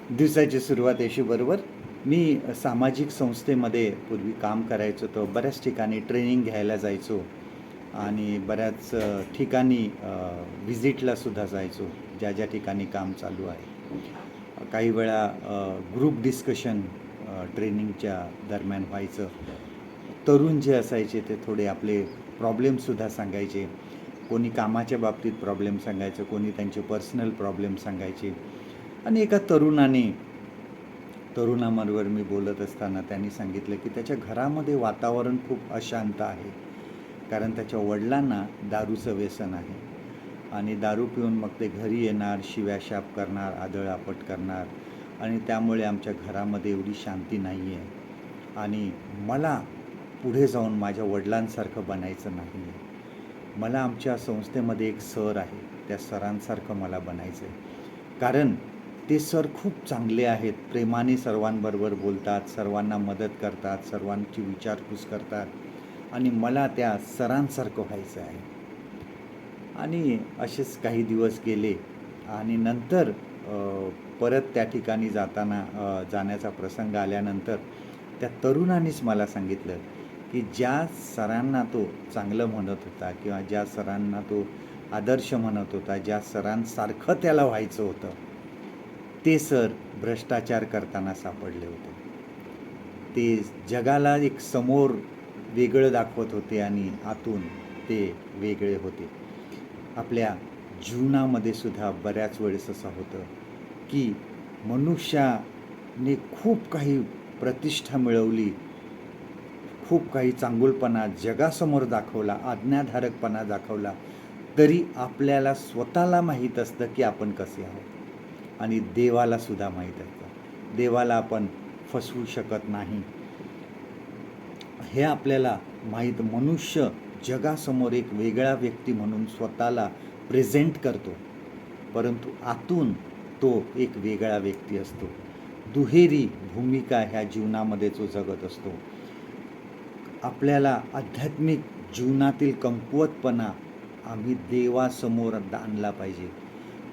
दिवसाची सुरुवात अशी बरोबर. मी सामाजिक संस्थेमध्ये पूर्वी काम करायचो, तर बऱ्याच ठिकाणी ट्रेनिंग घ्यायला जायचो आणि बऱ्याच ठिकाणी व्हिजिटलासुद्धा जायचो, ज्या ज्या ठिकाणी काम चालू आहे. काही वेळा ग्रुप डिस्कशन ट्रेनिंगच्या दरम्यान व्हायचं. तरुण जे असायचे ते थोडे आपले प्रॉब्लेमसुद्धा सांगायचे. कोणी कामाच्या बाबतीत प्रॉब्लेम सांगायचं, कोणी त्यांचे पर्सनल प्रॉब्लेम सांगायचे. आणि एका तरुणाबरोबर मी बोलत असताना त्यांनी सांगितलं की त्याच्या घरामध्ये वातावरण खूप अशांत आहे, कारण त्याच्या वडिलांना दारूचं व्यसन आहे आणि दारू पिऊन मग ते घरी येणार, शिव्याशाप करणार, आदळआपट करणार आणि त्यामुळे आमच्या घरामध्ये एवढी शांती नाही आहे आणि मला पुढे जाऊन माझ्या वडिलांसारखं बनायचं नाही आहे. मला आमच्या संस्थेमध्ये एक सर आहे, त्या सरांसारखं मला बनायचं आहे, कारण ते सर खूप चांगले आहेत. प्रेमाने सर्वांबरोबर बोलतात, सर्वांना मदत करतात, सर्वांची विचारपूस करतात आणि मला त्या सरांसारखं व्हायचं आहे. आणि असेच काही दिवस गेले आणि नंतर परत त्या ठिकाणी जाण्याचा प्रसंग आल्यानंतर त्या तरुणानेच मला सांगितलं की ज्या सरांना तो चांगलं म्हणत होता किंवा ज्या सरांना तो आदर्श म्हणत होता, ज्या सरांसारखं त्याला व्हायचं होतं, ते सर भ्रष्टाचार करताना सापडले होते. ते जगाला एक समोर वेगळं दाखवत होते आणि आतून ते वेगळे होते. आपल्या जीवनामध्ये सुद्धा बऱ्याच वेळेस असं होतं की मनुष्याने खूप काही प्रतिष्ठा मिळवली, खूप काही चांगुलपणा जगासमोर दाखवला, आज्ञाधारकपणा दाखवला, तरी आपल्याला स्वतःला माहीत असतं की आपण कसे आहोत आणि देवालासुद्धा माहीत असतं. देवाला आपण फसवू शकत नाही हे आपल्याला माहीत. मनुष्य जगासमोर एक वेगळा व्यक्ती म्हणून स्वतःला प्रेझेंट करतो, परंतु आतून तो एक वेगळा व्यक्ती असतो. दुहेरी भूमिका ह्या जीवनामध्ये जो जगत असतो. आपल्याला आध्यात्मिक जीवनातील कमकुवतपणा आम्ही देवासमोर आणला पाहिजे,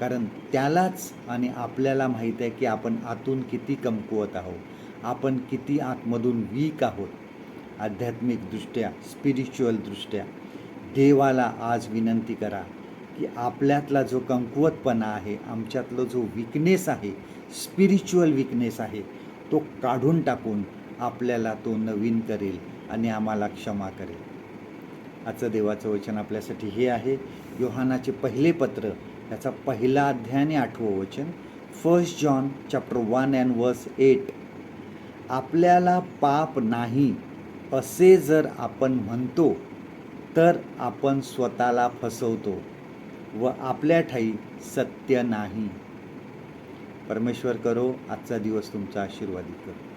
कारण त्यालाच आणि आपल्याला माहीत आहे की आपण आतून किती कमकुवत आहोत, आपण किती आतमधून वीक आहोत. आध्यात्मिकदृष्ट्या, स्पिरिच्युअल दृष्ट्या देवाला आज विनंती करा की आपल्यातला जो कमकुवतपणा आहे, आमच्यातला जो विकनेस आहे, स्पिरिच्युअल विकनेस आहे, तो काढून टाकून आपल्याला तो नवीन करेल आणि आम्हाला क्षमा करेल. आजचं देवाचं वचन आपल्यासाठी हे आहे, योहानाचे पहिले पत्र याचा पहिला अध्याय आणि 8वं वचन, 1 जॉन चॅप्टर 1 and verse 8. आपल्याला पाप नाही असे जर आपण म्हणतो तर आपण स्वतःला फसवतो व आपल्या ठायी सत्य नाही. परमेश्वर करो आजचा दिवस तुमचा आशीर्वादित करो.